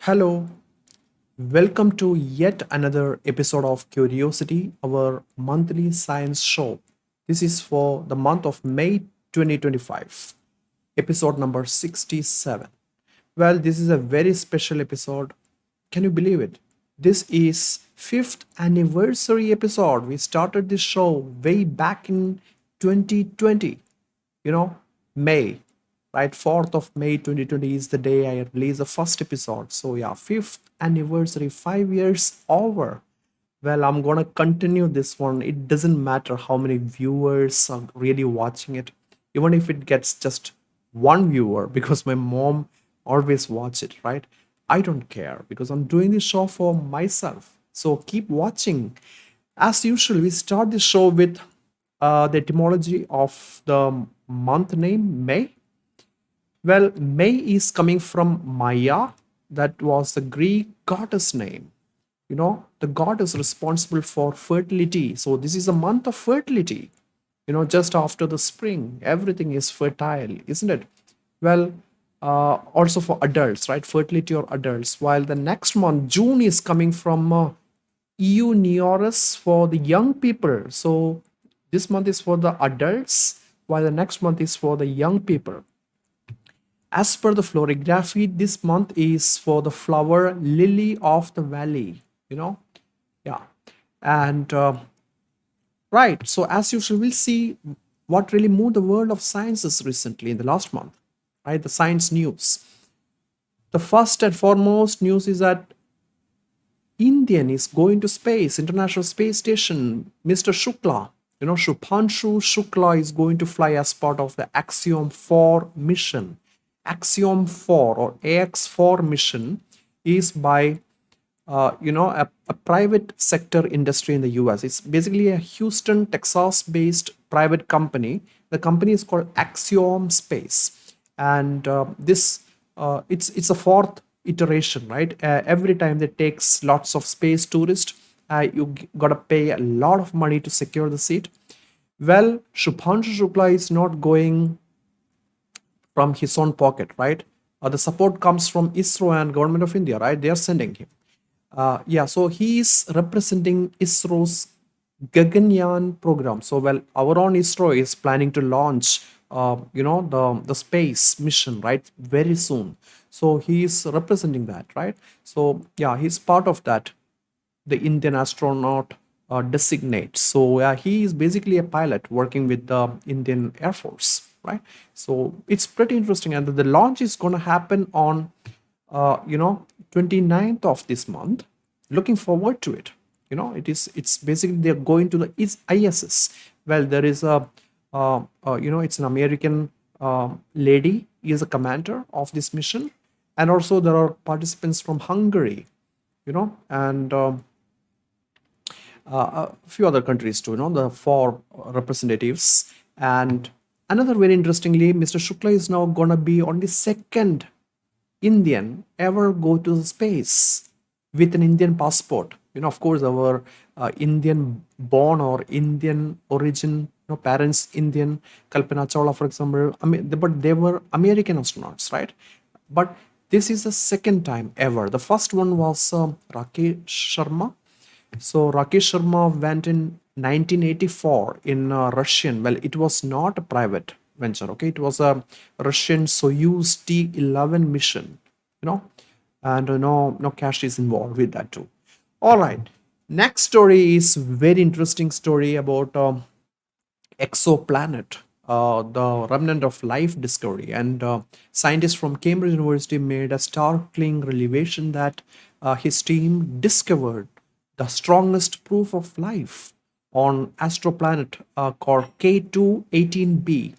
Hello, welcome to yet another episode of Curiosity, our monthly science show. This is for the month of May 2025, episode number 67. Well, this is a very special episode. Can you believe it? This is 5th anniversary episode. We started this show way back in 2020, you know, May, right? 4th of May 2020 is the day I released the first episode. So, yeah, 5th anniversary, 5 years over. Well, I'm gonna continue this one. It doesn't matter how many viewers are really watching it, even if it gets just one viewer, because my mom always watch it, right? I don't care because I'm doing this show for myself. So keep watching. As usual, we start the show with the etymology of the month name May. Well, May is coming from Maya, that was the Greek goddess name. The god is responsible for fertility. So, this is a month of fertility. Just after the spring, everything is fertile, isn't it? Well, also for adults, right? Fertility or adults. While the next month, June, is coming from Euneorus for the young people. So, this month is for the adults, while the next month is for the young people. As per the florography, this month is for the flower lily of the valley, you know? Yeah. And right, so as usual, we'll see what really moved the world of sciences recently in the last month, right? The science news. The first and foremost news is that Indian is going to space, International Space Station, Mr. Shukla. Shubhanshu Shukla is going to fly as part of the Axiom 4 mission. Axiom 4 or AX4 mission is by a private sector industry in the US. It's basically a Houston, Texas based private company. The company is called Axiom Space. And it's a fourth iteration, right? Every time they takes lots of space tourists, gotta pay a lot of money to secure the seat. Well, Shubhanshu Shukla is not going from his own pocket, right? The support comes from ISRO and Government of India, right? They are sending him. Yeah, so he is representing ISRO's Gaganyaan program. So, well, our own ISRO is planning to launch, the space mission, right, very soon. So he is representing that, right? So yeah, he's part of that, the Indian astronaut designate. So he is basically a pilot working with the Indian Air Force, right? So it's pretty interesting, and the launch is going to happen on, uh, you know, 29th of this month. Looking forward to it. It's basically they're going to the ISS. Well, there is it's an American lady. He is a commander of this mission, and also there are participants from Hungary, and a few other countries too, the four representatives. And another very interestingly, Mr. Shukla is now gonna be on the second Indian ever go to space with an Indian passport. Of course, our Indian born or Indian origin, parents Indian, Kalpana Chawla, for example, but they were American astronauts, right? But this is the second time ever. The first one was Rakesh Sharma. So Rakesh Sharma went in 1984 in Russian. Well, it was not a private venture. Okay, it was a Russian Soyuz T-11 mission. You know, and no cash is involved with that too. All right. Next story is very interesting story about exoplanet, the remnant of life discovery. And scientists from Cambridge University made a startling revelation that his team discovered the strongest proof of life on astroplanet called K218b.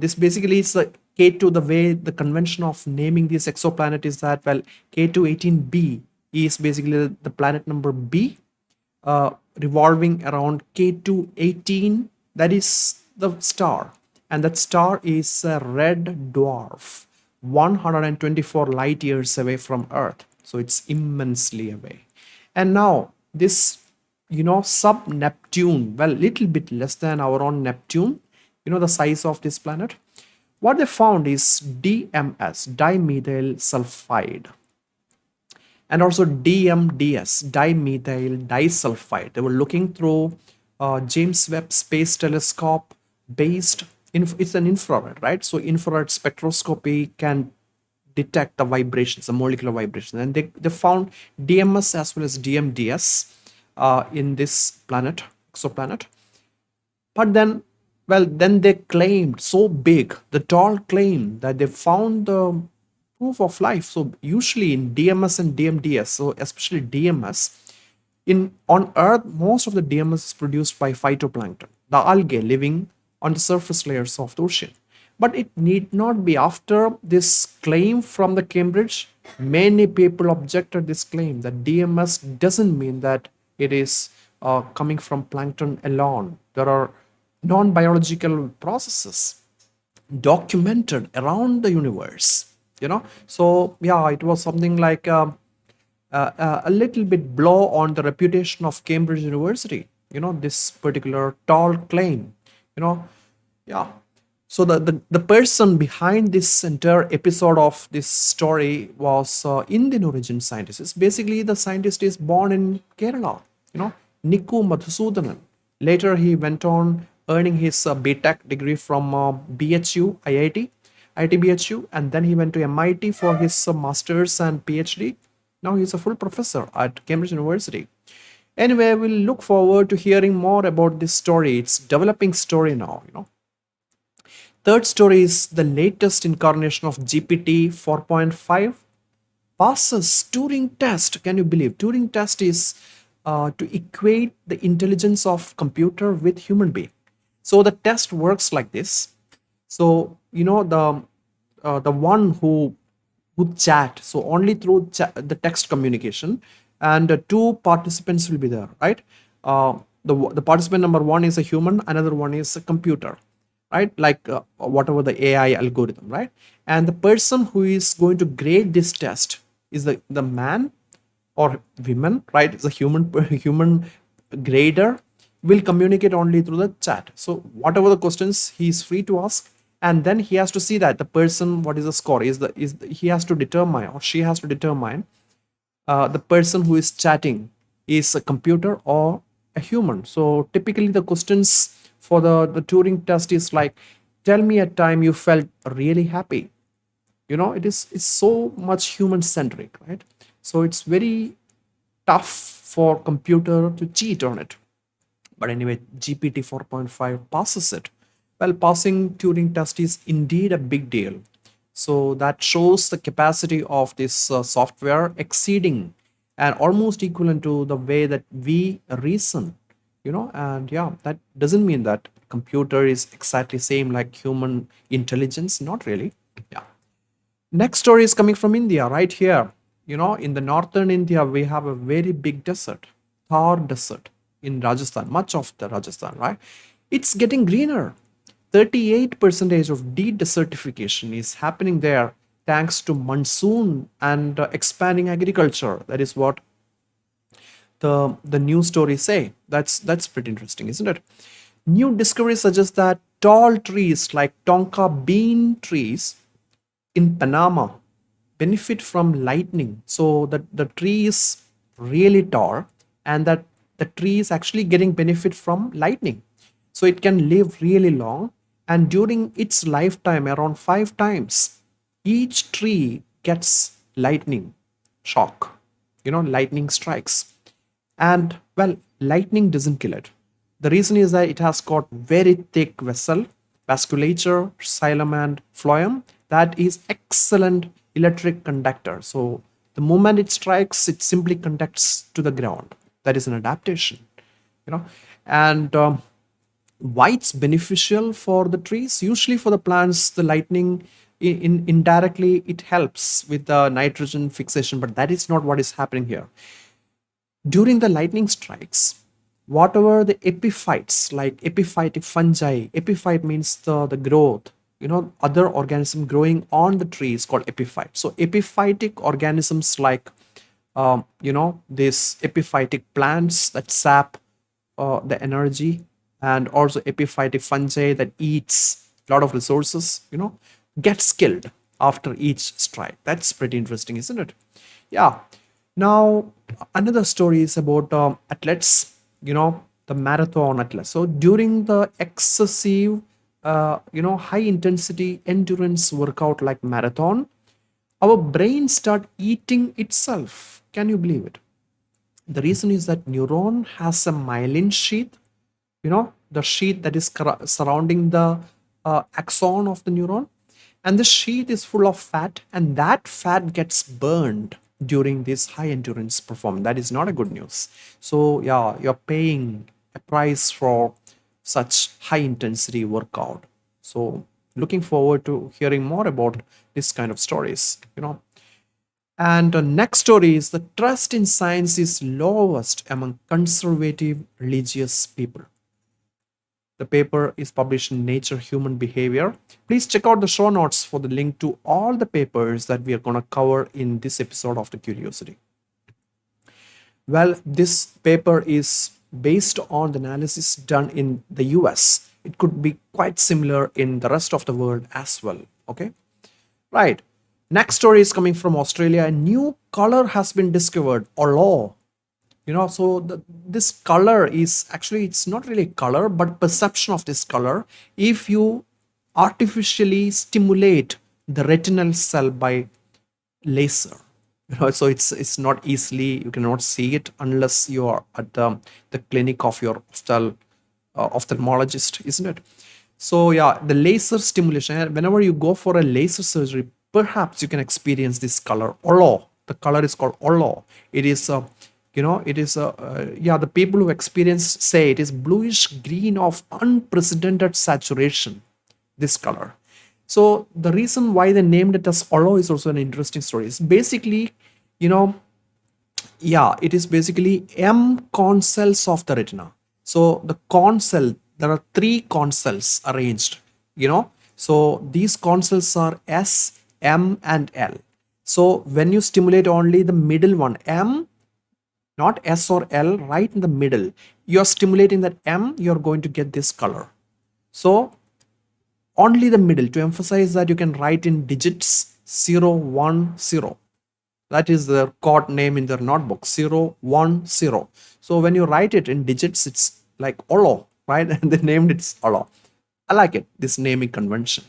This basically is a K2, the way the convention of naming this exoplanet is that, well, K218b is basically the planet number B, revolving around K218, that is the star. And that star is a red dwarf, 124 light years away from Earth. So it's immensely away. And now, this, sub Neptune, well, little bit less than our own Neptune, the size of this planet, What they found is DMS, dimethyl sulfide, and also DMDS, dimethyl disulfide. They were looking through James Webb Space Telescope based, it's an infrared, right? So infrared spectroscopy can detect the vibrations, the molecular vibrations, and they found DMS as well as DMDS in this planet, exoplanet. But then, well, then they claimed so big, the tall claim that they found the proof of life. So usually in DMS and DMDS, so especially DMS, in on Earth, most of the DMS is produced by phytoplankton, the algae living on the surface layers of the ocean. But it need not be. After this claim from the Cambridge, many people objected this claim that DMS doesn't mean that it is coming from plankton alone. There are non-biological processes documented around the universe. So yeah, it was something like a little bit blow on the reputation of Cambridge University, this particular tall claim. you know yeah. So the person behind this entire episode of this story was Indian origin scientist. Basically, the scientist is born in Kerala, Nikku Madhusudanan. Later, he went on earning his BTech degree from BHU, IIT BHU, and then he went to MIT for his master's and PhD. Now he's a full professor at Cambridge University. Anyway, we'll look forward to hearing more about this story. It's developing story now. Third story is the latest incarnation of GPT 4.5 passes Turing test. Can you believe? Turing test is to equate the intelligence of computer with human being. So the test works like this. So the one who would chat, so only through the text communication, and two participants will be there, right? The participant number one is a human, another one is a computer, right? Like whatever the AI algorithm, right? And the person who is going to grade this test is the man or women, right? It's a human grader will communicate only through the chat. So whatever the questions he is free to ask, and then he has to see that the person, what is the score, he has to determine, or she has to determine the person who is chatting is a computer or a human. So typically the questions for the Turing test is like, tell me a time you felt really happy. It's so much human centric, right? So it's very tough for computer to cheat on it. But anyway, GPT 4.5 passes it. Well, passing Turing test is indeed a big deal. So that shows the capacity of this software exceeding and almost equivalent to the way that we reason. And yeah, that doesn't mean that computer is exactly same like human intelligence. Not really. Yeah. Next story is coming from India, right here. In the northern India, we have a very big desert, Thar Desert in Rajasthan, much of the Rajasthan, right? It's getting greener. 38% of de-desertification is happening there thanks to monsoon and expanding agriculture. That is what the news stories say. That's pretty interesting, isn't it? New discoveries suggest that tall trees like tonka bean trees in Panama benefit from lightning. So the tree is really tall, and that the tree is actually getting benefit from lightning. So it can live really long, and during its lifetime, around 5 times, each tree gets lightning shock. Lightning strikes. And well, lightning doesn't kill it. The reason is that it has got very thick vasculature, xylem and phloem that is excellent electric conductor. So the moment it strikes, it simply conducts to the ground. That is an adaptation. you know and why it's beneficial for the trees. Usually for the plants, the lightning indirectly it helps with the nitrogen fixation, but that is not what is happening here. During the lightning strikes, whatever the epiphytes, like epiphytic fungi, epiphyte means the growth, other organism growing on the tree is called epiphyte. So epiphytic organisms like these epiphytic plants that sap the energy, and also epiphytic fungi that eats lot of resources, gets killed after each strike. That's pretty interesting, isn't it? Yeah. Now, another story is about athletes, the marathon athletes. So during the excessive, high intensity endurance workout like marathon, our brain start eating itself. Can you believe it? The reason is that neuron has a myelin sheath, the sheath that is surrounding the axon of the neuron, and the sheath is full of fat, and that fat gets burned during this high endurance performance. That is not a good news. So yeah, you're paying a price for such high intensity workout. So looking forward to hearing more about this kind of stories. And the next story is the trust in science is lowest among conservative religious people. The paper is published in Nature Human Behavior. Please check out the show notes for the link to all the papers that we are going to cover in this episode of The Curiosity. Well, this paper is based on the analysis done in the US. It could be quite similar in the rest of the world as well. Okay, right. Next story is coming from Australia. A new color has been discovered, olo. So this color is actually, it's not really color, but perception of this color. If you artificially stimulate the retinal cell by laser, so it's not easily, you cannot see it unless you are at the clinic of your ophthalmologist, isn't it? So yeah, the laser stimulation, whenever you go for a laser surgery, perhaps you can experience this color, olo. The color is called olo. It is it is yeah, the people who experience say it is bluish green of unprecedented saturation, this color. So the reason why they named it as olo is also an interesting story. It's basically, you know yeah, it is basically M corn cells of the retina. So the corn cell, there are three corn cells arranged, so these corn cells are S, M, and L. So when you stimulate only the middle one, M, not S or L, right in the middle, you're stimulating that M, you're going to get this color. So only the middle, to emphasize that you can write in digits 0, 1, 0. That is their code name in their notebook, 0, 1, 0. So when you write it in digits, it's like olo, right? And they named it olo. I like it, this naming convention.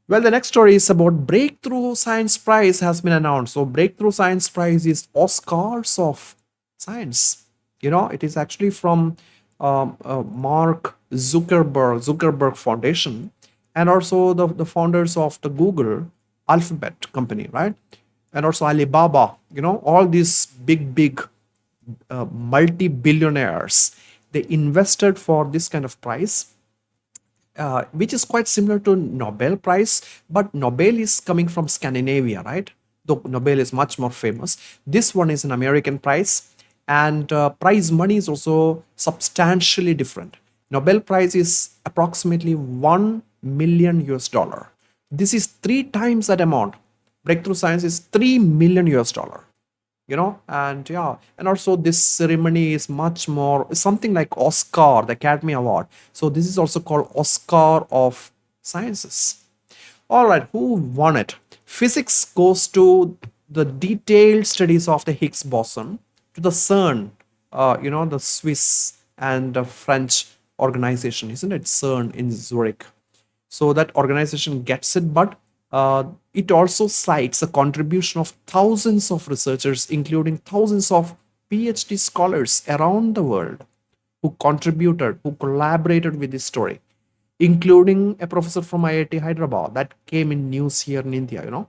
Well, the next story is about Breakthrough Science Prize has been announced. So Breakthrough Science Prize is Oscars of science. It is actually from Mark Zuckerberg Foundation, and also the founders of the Google Alphabet company, right? And also Alibaba. All these big multi-billionaires, they invested for this kind of prize, which is quite similar to Nobel Prize, but Nobel is coming from Scandinavia, right? Though Nobel is much more famous. This one is an American prize, and prize money is also substantially different. Nobel Prize is approximately 1 million US dollar. This is 3 times that amount. Breakthrough Science is 3 million US dollar. And yeah, and also this ceremony is much more something like Oscar, the Academy Award. So this is also called Oscar of Sciences. All right, who won it? Physics goes to the detailed studies of the Higgs boson, to the CERN, the Swiss and the French organization, isn't it? CERN in Zurich. So that organization gets it, but it also cites the contribution of thousands of researchers, including thousands of PhD scholars around the world who contributed, who collaborated with this story, including a professor from IIT Hyderabad that came in news here in India.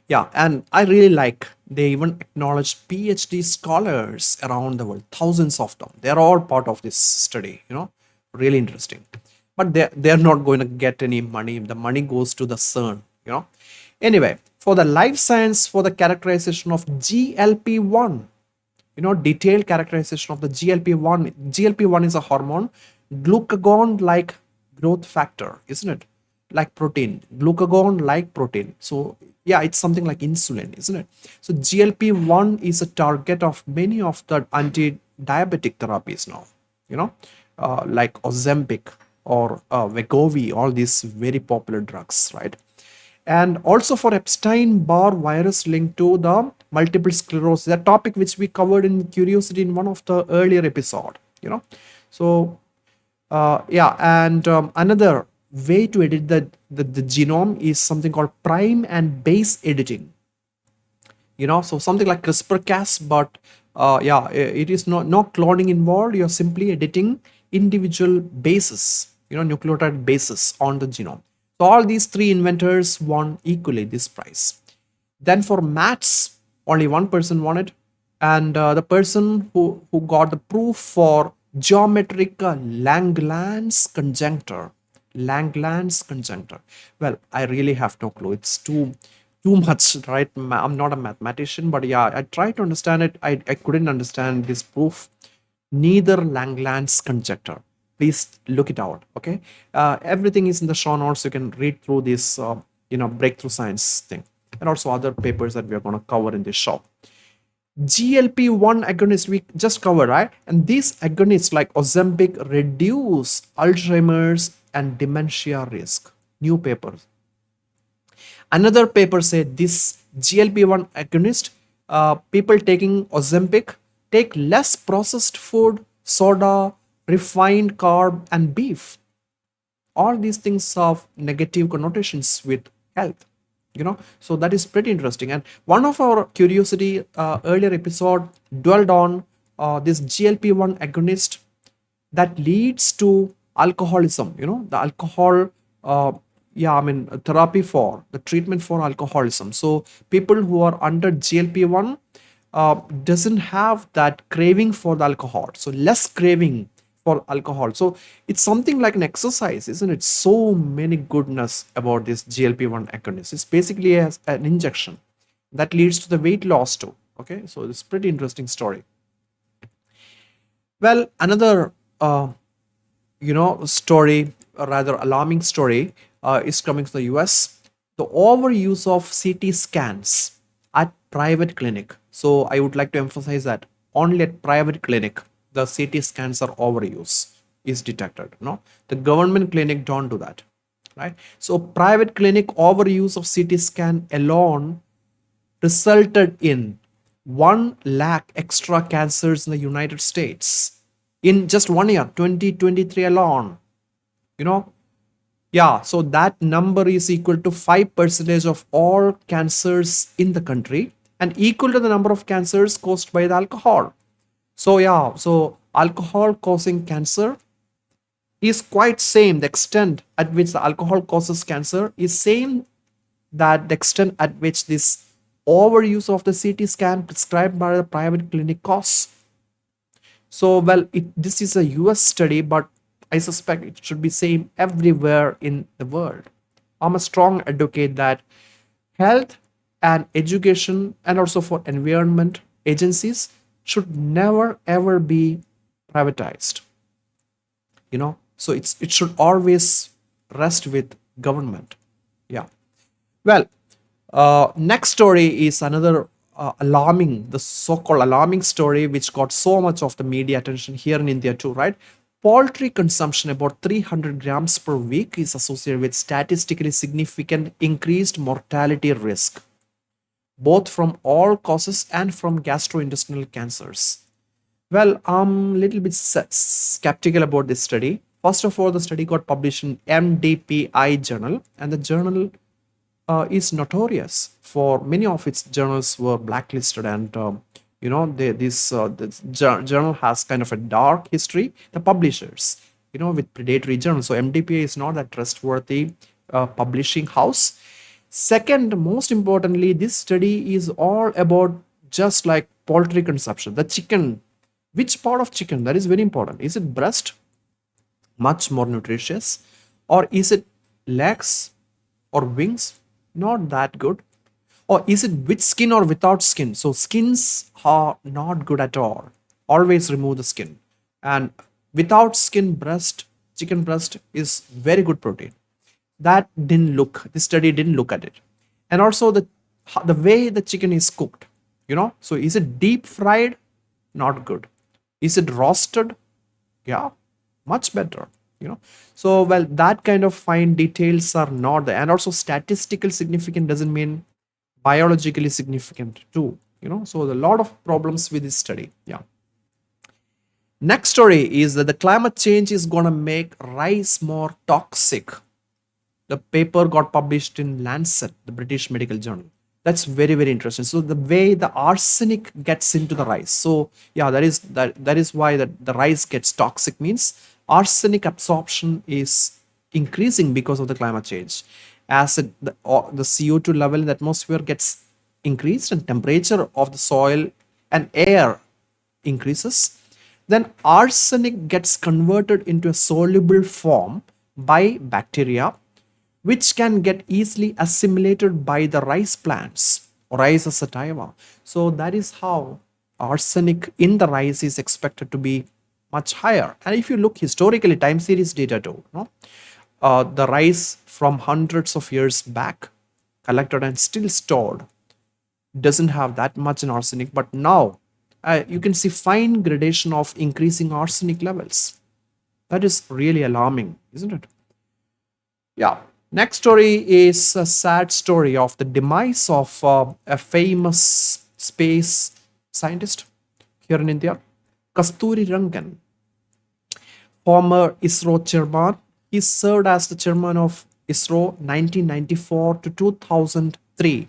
Yeah, and I really like they even acknowledge PhD scholars around the world, thousands of them. They're all part of this study. Really interesting. But they're not going to get any money. The money goes to the CERN. Anyway, for the life science, for the characterization of GLP-1, detailed characterization of the GLP-1. GLP-1 is a hormone, glucagon like growth factor, isn't it? Like protein, glucagon like protein. So yeah, it's something like insulin, isn't it? So GLP-1 is a target of many of the anti-diabetic therapies now, like Ozempic, or Wegovy, all these very popular drugs, right? And also for Epstein-Barr virus linked to the multiple sclerosis, a topic which we covered in Curiosity in one of the earlier episode, So yeah, and another way to edit the genome is something called prime and base editing. So something like CRISPR-Cas, but yeah, it is no cloning involved. You're simply editing individual bases, nucleotide bases on the genome. So all these three inventors won equally this prize. Then for maths, only one person won it, and the person who got the proof for geometric Langlands conjunctor. Langlands conjunctor. Well, I really have no clue. It's too much, right? I'm not a mathematician, but yeah, I tried to understand it. I couldn't understand this proof. Neither Langlands conjecture. Please look it out. Okay, everything is in the show notes. You can read through this, breakthrough science thing, and also other papers that we are going to cover in this show. GLP-1 agonist we just covered, right? And these agonists like Ozempic reduce Alzheimer's and dementia risk. New papers. Another paper said this GLP-1 agonist, people taking Ozempic take less processed food, soda, refined carb, and beef. All these things have negative connotations with health. So that is pretty interesting. And one of our Curiosity earlier episode dwelled on this GLP-1 agonist that leads to alcoholism, the alcohol, yeah, I mean, therapy for the treatment for alcoholism. So people who are under GLP-1 doesn't have that craving for the alcohol, so less craving for alcohol. So it's something like an exercise, isn't it? So many goodness about this GLP-1 agonist. It's basically as an injection that leads to the weight loss too. Okay, so it's pretty interesting story. Well, another story, a rather alarming story, is coming from the US. The overuse of CT scans at private clinic. So I would like to emphasize that only at private clinic the CT scans are overuse is detected. No, the government clinic don't do that, right? So private clinic overuse of CT scan alone resulted in 1 lakh extra cancers in the United States in just 1 year, 2023 alone. You know, yeah, so that number is equal to 5% of all cancers in the country and equal to the number of cancers caused by the alcohol. So yeah, so alcohol causing cancer is quite same. The extent at which the alcohol causes cancer is same that the extent at which this overuse of the CT scan prescribed by the private clinic costs. So, well, this is a US study, but I suspect it should be same everywhere in the world. I'm a strong advocate that health and education and also for environment agencies should never ever be privatized. So it should always rest with government. Yeah. Well, next story is another alarming, the so-called alarming story, which got so much of the media attention here in India too, right? Poultry consumption about 300 grams per week is associated with statistically significant increased mortality risk, both from all causes and from gastrointestinal cancers. Well, I'm a little bit skeptical about this study. First of all, the study got published in MDPI journal, and the journal is notorious for many of its journals were blacklisted, and this journal has kind of a dark history. The publishers, with predatory journals. So MDPA is not a trustworthy publishing house. Second, most importantly, this study is all about just like poultry consumption. The chicken, which part of chicken? That is very important. Is it breast? Much more nutritious, or is it legs or wings? Not that good. Or is it with skin or without skin? So skins are not good at all. Always remove the skin. And without skin breast, chicken breast is very good protein. That didn't look, this study didn't look at it. And also the way the chicken is cooked, so is it deep fried? Not good. Is it roasted? Yeah, much better. So, well, that kind of fine details are not there. And also statistical significant doesn't mean biologically significant too. So a lot of problems with this study. Yeah. Next story is that the climate change is going to make rice more toxic. The paper got published in Lancet, the British medical journal. That's very, very interesting. So the way the arsenic gets into the rice. So yeah, that is why the rice gets toxic, means arsenic absorption is increasing because of the climate change. As the CO2 level in the atmosphere gets increased and temperature of the soil and air increases, then arsenic gets converted into a soluble form by bacteria, which can get easily assimilated by the rice plants or rice sativa. So that is how arsenic in the rice is expected to be much higher. And if you look historically, time series data too, the rice from hundreds of years back, collected and still stored, doesn't have that much in arsenic, but now you can see fine gradation of increasing arsenic levels. That is really alarming, isn't it? Yeah. Next story is a sad story of the demise of a famous space scientist here in India, Kasturi Rangan, former ISRO chairman. He served as the chairman of ISRO 1994 to 2003.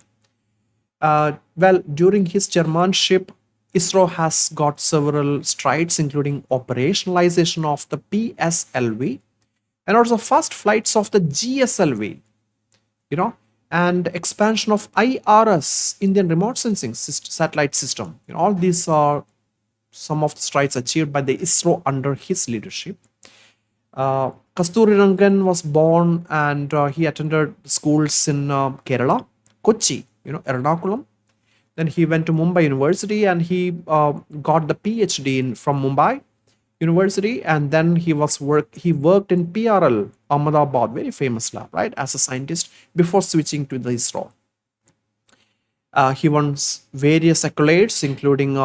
Well, during his chairmanship, ISRO has got several strides, including operationalization of the PSLV and also first flights of the GSLV, you know, and expansion of IRS, Indian Remote Sensing Satellite System. All these are some of the strides achieved by the ISRO under his leadership. Kasturi Rangan was born and he attended schools in Kerala, Kochi, Ernakulam. Then he went to Mumbai University and he got the PhD from Mumbai University, and then he worked in PRL Ahmedabad, very famous lab, right, as a scientist before switching to the ISRO. He won various accolades, including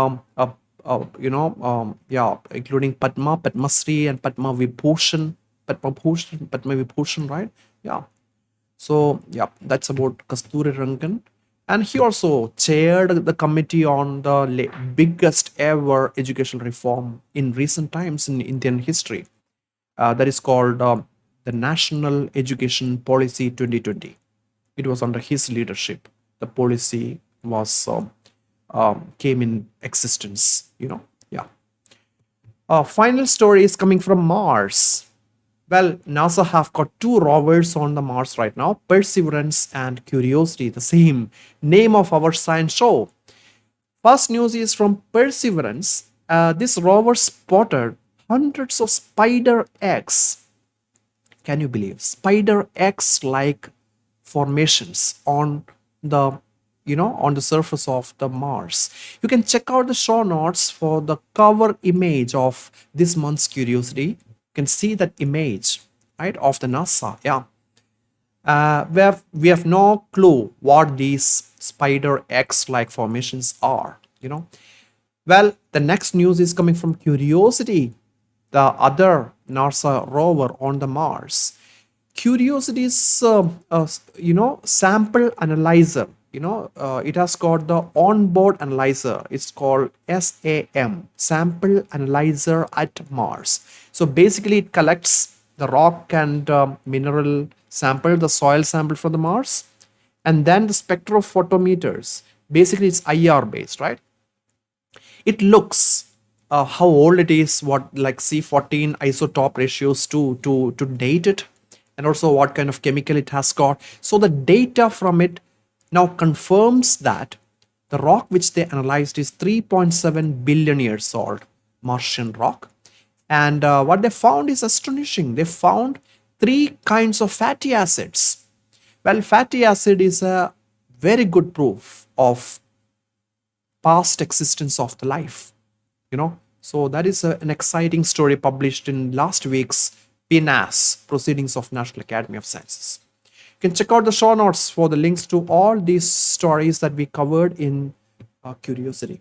including Padma Shri, and Padma Vibhushan, right? Yeah. So yeah, that's about Kasturi Rangan. And he also chaired the committee on the biggest ever educational reform in recent times in Indian history. That is called the National Education Policy 2020. It was under his leadership. The policy was came in existence. Yeah. Final story is coming from Mars. Well, NASA have got two rovers on the Mars right now, Perseverance and Curiosity, the same name of our science show. First news is from Perseverance. This rover spotted hundreds of spider eggs. Can you believe? Spider eggs like formations on the on the surface of the Mars. You can check out the show notes for the cover image of this month's Curiosity. You can see that image, right, of the NASA. Yeah. We have no clue what these spider X like formations are. Well, the next news is coming from Curiosity, the other NASA rover on the Mars. Curiosity's sample analyzer. It has got the onboard analyzer. It's called SAM, sample analyzer at Mars. So basically, it collects the rock and mineral sample, the soil sample from the Mars, and then the spectrophotometers. Basically, it's IR based, right? It looks how old it is, what like C14 isotope ratios to date it, and also what kind of chemical it has got. So the data from it now confirms that the rock which they analyzed is 3.7 billion years old Martian rock. And what they found is astonishing. They found three kinds of fatty acids. Well, fatty acid is a very good proof of past existence of the life. So that is an exciting story published in last week's PNAS, Proceedings of National Academy of Sciences. You can check out the show notes for the links to all these stories that we covered in Curiosity.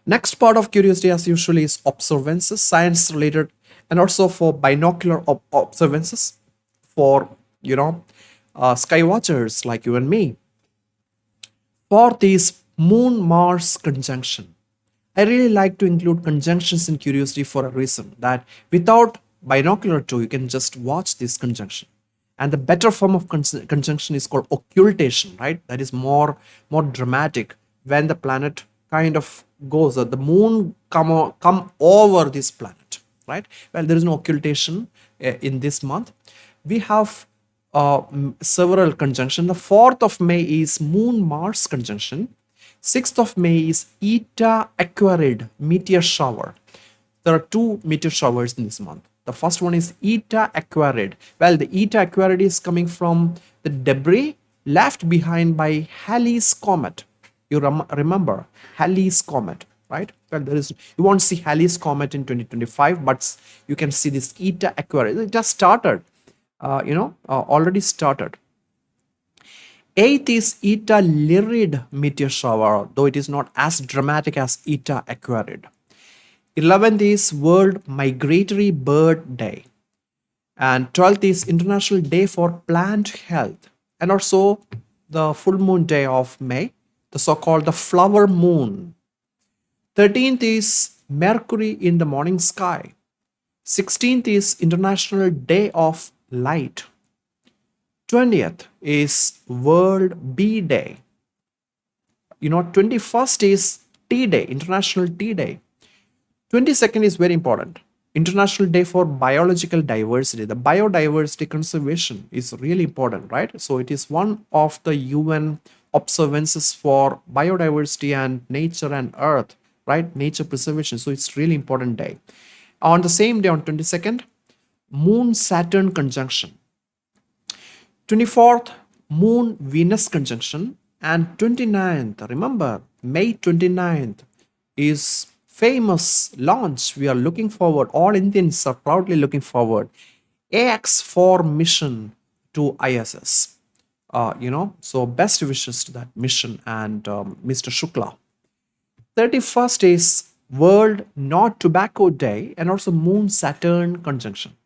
Next part of Curiosity, as usually, is observances, science related and also for binocular observances for, you know, sky watchers like you and me. Fourth is Moon Mars conjunction. I really like to include conjunctions in curiosity for a reason that without binocular too, you can just watch this conjunction. And the better form of conjunction is called occultation, right? That is more dramatic when the planet kind of goes, the moon come over this planet, right? Well, there is no occultation in this month. We have several conjunction. The 4th of May is Moon Mars conjunction. 6th of May is Eta Aquarid meteor shower. There are two meteor showers in this month. The first one is Eta Aquarid. Well, the Eta Aquarid is coming from the debris left behind by Halley's comet. You remember Halley's comet, right? Well, there is, you won't see Halley's comet in 2025, but you can see this Eta Aquarid. It just started, already started. Eighth is Eta Lyrid meteor shower, though it is not as dramatic as Eta Aquarid. 11th is World Migratory Bird Day. And 12th is International Day for Plant Health. And also the full moon day of May, the so-called the flower moon. 13th is Mercury in the morning sky. 16th is International Day of Light. 20th is World Bee Day. 21st is Tea Day, International Tea Day. 22nd is very important, International Day for Biological Diversity. The biodiversity conservation is really important, right? So it is one of the UN observances for biodiversity and nature and earth, right? Nature preservation. So it's really important day. On the same day, on 22nd, Moon Saturn conjunction. 24th, Moon Venus conjunction. And 29th, remember, May 29th is famous launch. We are looking forward. All Indians are proudly looking forward. AX4 mission to ISS. So best wishes to that mission and Mr. Shukla. 31st is World Not Tobacco Day and also Moon Saturn conjunction.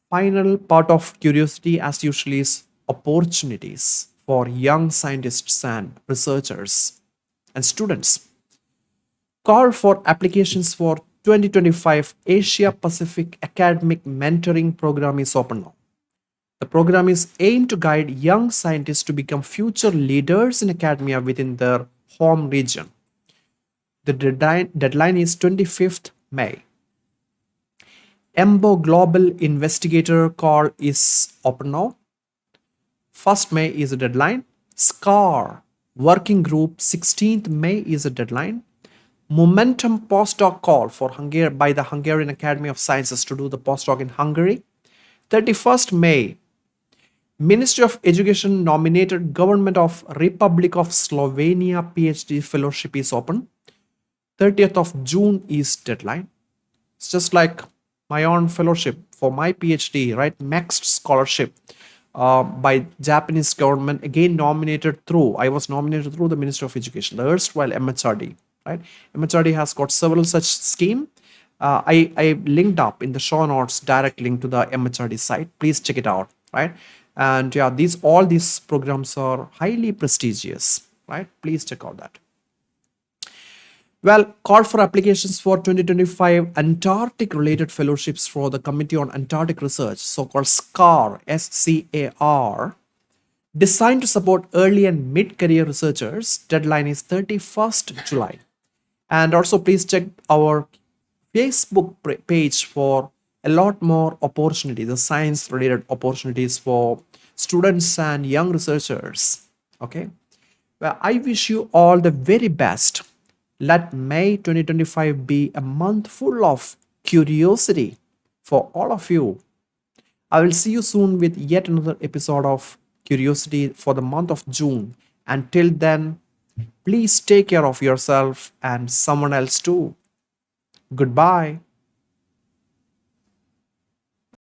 Final part of curiosity, as usually, is opportunities for young scientists and researchers and students. Call for applications for 2025 Asia Pacific Academic Mentoring Program is open now. The program is aimed to guide young scientists to become future leaders in academia within their home region. The deadline is 25th May. EMBO Global Investigator call is open now. 1st May is the deadline. SCAR Working Group 16th May is the deadline. Momentum postdoc call for by the Hungarian Academy of Sciences to do the postdoc in Hungary. 31st May, Ministry of Education nominated Government of Republic of Slovenia PhD fellowship is open. 30th of June is deadline. It's just like my own fellowship for my PhD, right? Next scholarship by Japanese government, again I was nominated through the Ministry of Education, the erstwhile MHRD, right? MHRD has got several such scheme. I linked up in the show notes, direct link to the MHRD site. Please check it out, right? And yeah, all these programs are highly prestigious, right? Please check out that. Well, call for applications for 2025 Antarctic related fellowships for the Committee on Antarctic Research, so-called SCAR, SCAR, designed to support early and mid-career researchers. Deadline is 31st July. And also please check our Facebook page for a lot more opportunities, the science related opportunities for students and young researchers. Okay. Well, I wish you all the very best. Let May 2025 be a month full of curiosity for all of you. I will see you soon with yet another episode of Curiosity for the month of June. Until then, please take care of yourself and someone else too. Goodbye.